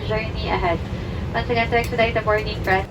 journey ahead. Once again, to expedite the boarding press.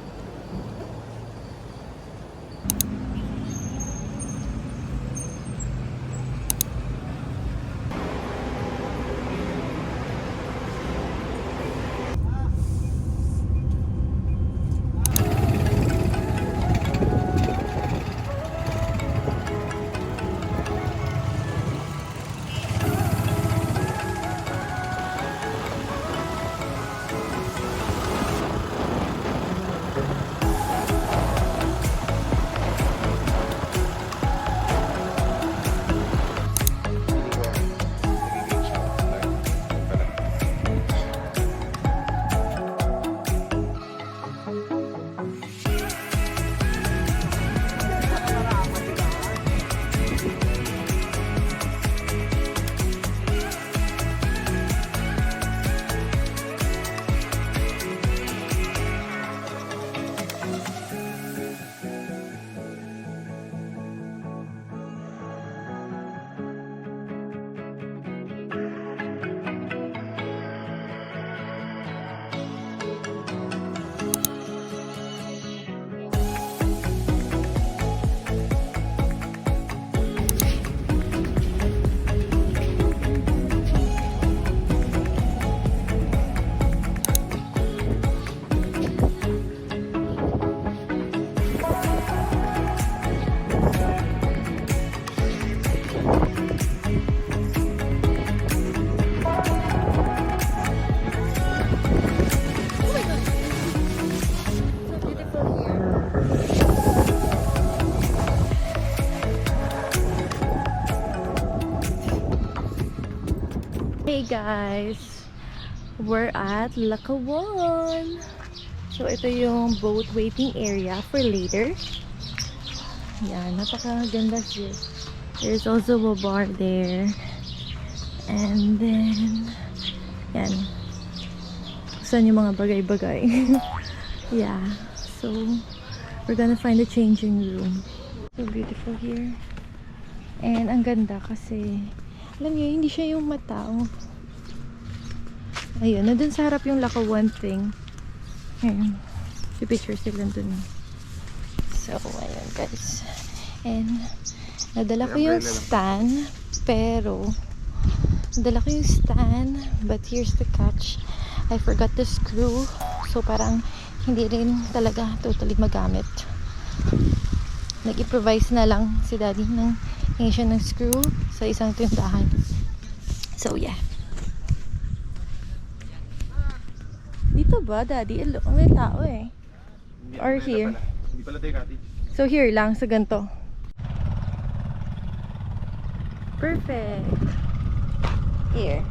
Hey guys, we're at Lakawan. So ito yung boat waiting area for later. Yan, napakaganda siya. There's also a bar there. And then, yan. Saan yung mga bagay-bagay. Yeah, so we're gonna find a changing room. So beautiful here. And ang ganda kasi alam niyo, hindi siya yung matao. Ayun, nandun sa harap yung Lakawan thing. Ayun. Yung picture sila dun. So, ayun guys. And, nadala ko yung stand. Pero, nadala ko yung stand. But here's the catch. I forgot the screw. So, parang hindi rin talaga totally magamit. Nag-improvise na lang si daddy ng hingi siya ng screw sa isang tindahan. So, yeah. Dito ba, daddy? May tao eh. Or here. Hindi pala tayo cottage. So, here lang sa ganito. Perfect. Here.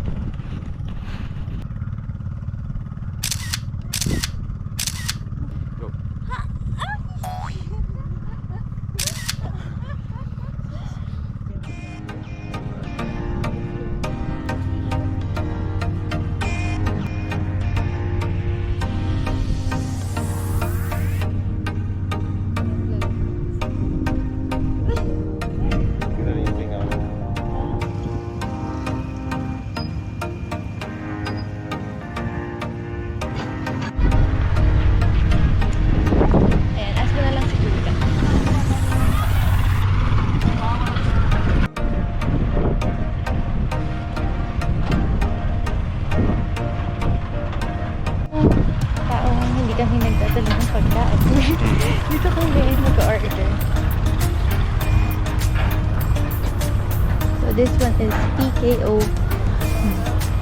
Go. Ayan, ask mo na lang si Kuya. Taong hindi kami nagdadala ng pagkain. Dito kami mag-order. So this one is PKO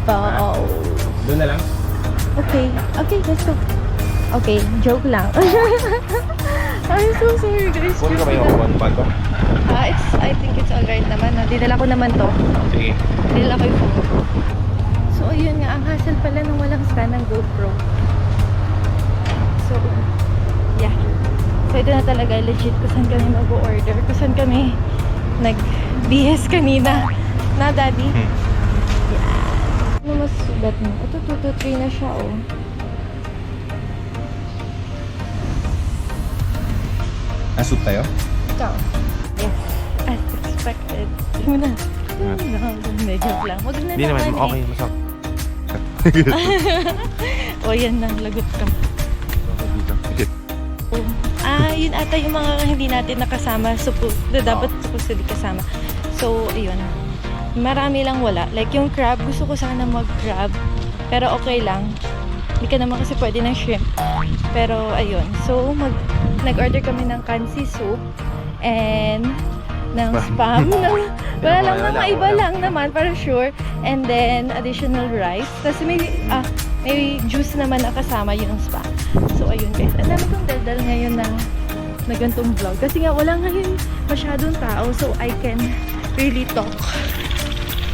Bao. Doon na lang. Okay, okay, let's go. Okay, joke lang. I'm so sorry guys. Kunin ka ba yung one bag ko? I think it's alright naman. No? Dinala ko naman to. Sige. Dinala ko yung phone. So, yun nga. Ang hassle pala nung walang stand ng GoPro. So, yeah. So, ito na talaga legit kung saan kami mag-order. Kung saan kami nag-BS kanina. Na, daddy? Yeah. Ano mas sulat mo? Ito, 223 na siya, oh. Asot tayo? Ikaw. Yes. As expected. Yun na. Medyo lang. Wag na Hindi naman, naman okay. eh. Masok. O yan na, lagot ka. Dito. Oh. Yun ata yung mga hindi natin nakasama. Dapat supposedly kasama. So, ayun. Marami lang wala. Like yung crab, gusto ko sana mag-crab. Pero okay lang. Hindi ka naman kasi pwede ng shrimp. Pero, ayun. So, nag-order kami ng kansi soup. And, ng spam. Wala lang naman, iba lang naman, para sure. And then, additional rice. Tapos may juice naman na kasama yung spam. So, ayun guys. Ang dami kong daldal ngayon na gantong vlog. Kasi nga, wala ngayon masyadong tao. So, I can really talk.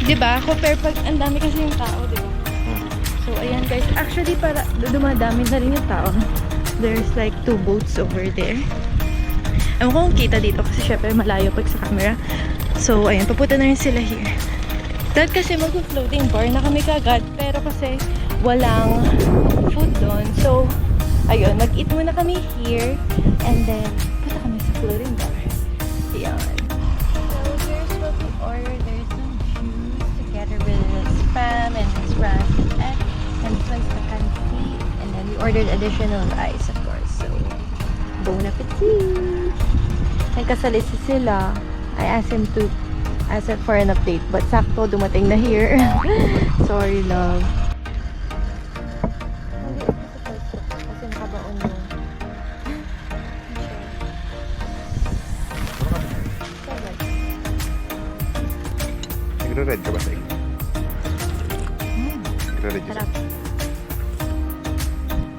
Diba? Compare pag ang dami kasi yung tao, diba? So, ayan guys. Actually, para dumadami na rin yung tao. There's like 2 boats over there. Ewan ko kung kita dito kasi syempre malayo pag sa camera. So, ayun. Papunta na rin sila here. Dahil kasi mag-floating bar na kami kagad. Pero kasi walang food doon. So, ayun. Mag-eat muna kami here. And then, punta kami sa floating bar. Ayan. So, here's what we ordered. There's some juice together with the spam and this rice and egg. And this one's the kansi. And then we ordered additional rice, of course. So, bon appetit! Nagkasalisi sila. I asked him for an update. But sakto, dumating na here. Sorry, love. Kasi nakabaon mo. Nagre-red ka ba sa iyo? Nagre-red ka Harap.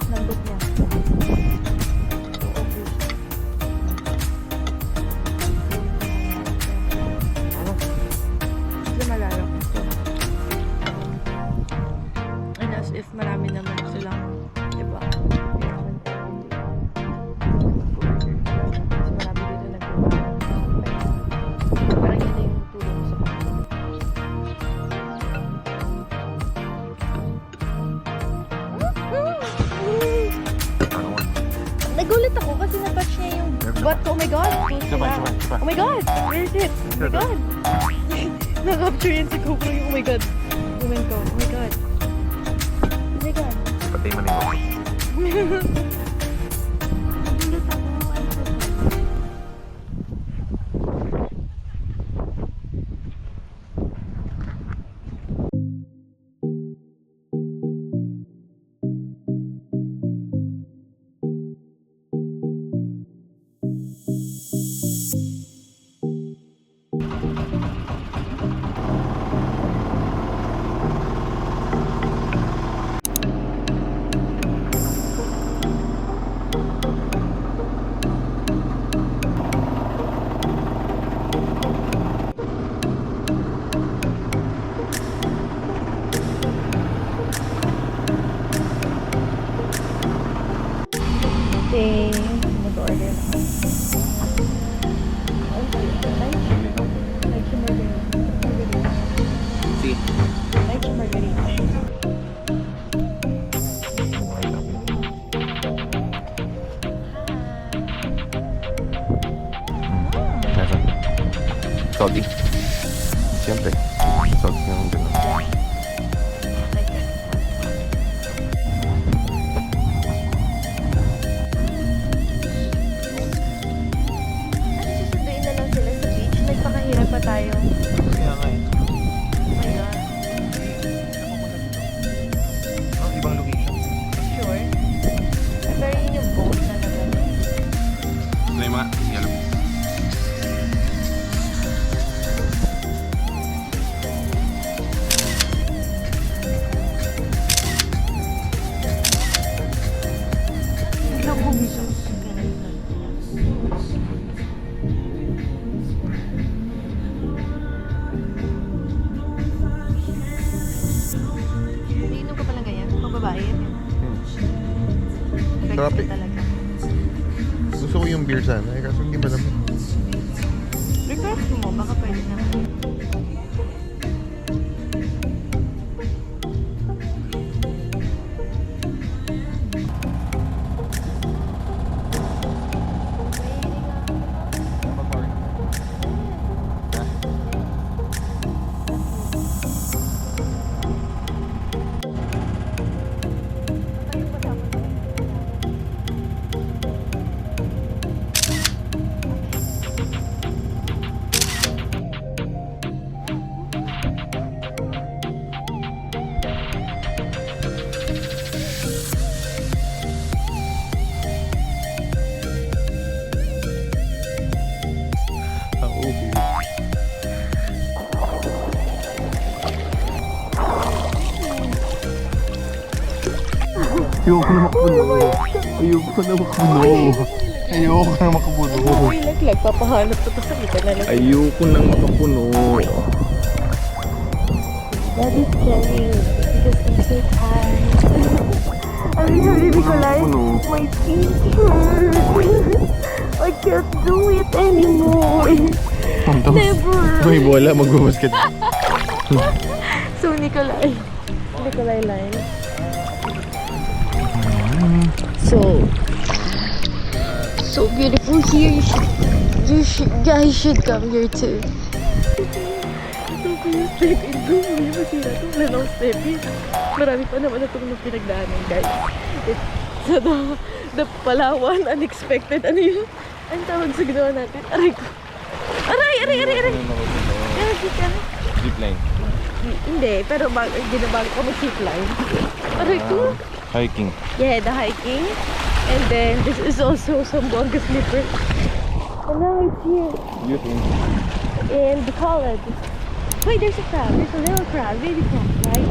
Lambot niya. Kasi malalo. And as if marami naman silang, diba? Mas marami dito nagbabago. Parang yun na yung tulong sa kanila. Nagulat ako kasi na-touch niya yung butt ko. Oh my God! Oh my God! Where is it? Oh my God! Nag-capture yan si Coco yung oh my God. Woman ko. Oh my God. Oh my God. Patay mo na yung Nagulat ako. Ano ba? Okay. Mag-order na ako. Like margarita. Si. Like margarita. Salty. Siyempre. Salty yung gano'n. Like that. Susunduin na lang sila sa beach. Nagpakahirap pa tayo. Kaya nga eh. Oh my God. Ibang location. Sure. Pero yun yung boat na naman. Ano yung mga? Yellow. Ikaw bumisos. Iinom ka pala ganyan? Pag babae yan. Sarap Effective eh. talaga. Gusto ko yung beer sana. Eh, kaso hindi ba naman? Request mo, baka pwede na. Ayoko na makapuno. Ayoko na makapuno. Ayoko na makapuno. Uy, laglag. Papahanap ko to sa kita na lang. Ayoko nang makapuno. Daddy's carrying because he's so tired. I'm sorry, Nikolai. My feet hurt. I can't do it anymore. Never. May bola, magbabasket. So, Nikolai line. So beautiful here. Guys should come here too. So, yung step in go. May masira itong lalaw step in. Marami pa naman na itong pinagdaanan, guys. It's the Palawan unexpected. Ano yun? Ang tawag sa ginawa natin. Aray ko. Aray! Kasi ka. Zipline. Hindi, pero ginabago ko mag-zipline. Aray ko. Hiking. Yeah, the hiking. And then, this is also Zamboanga Slipper. And now it's here. Beauty. In the college. Wait, there's a crab. There's a little crab. Baby crab, right?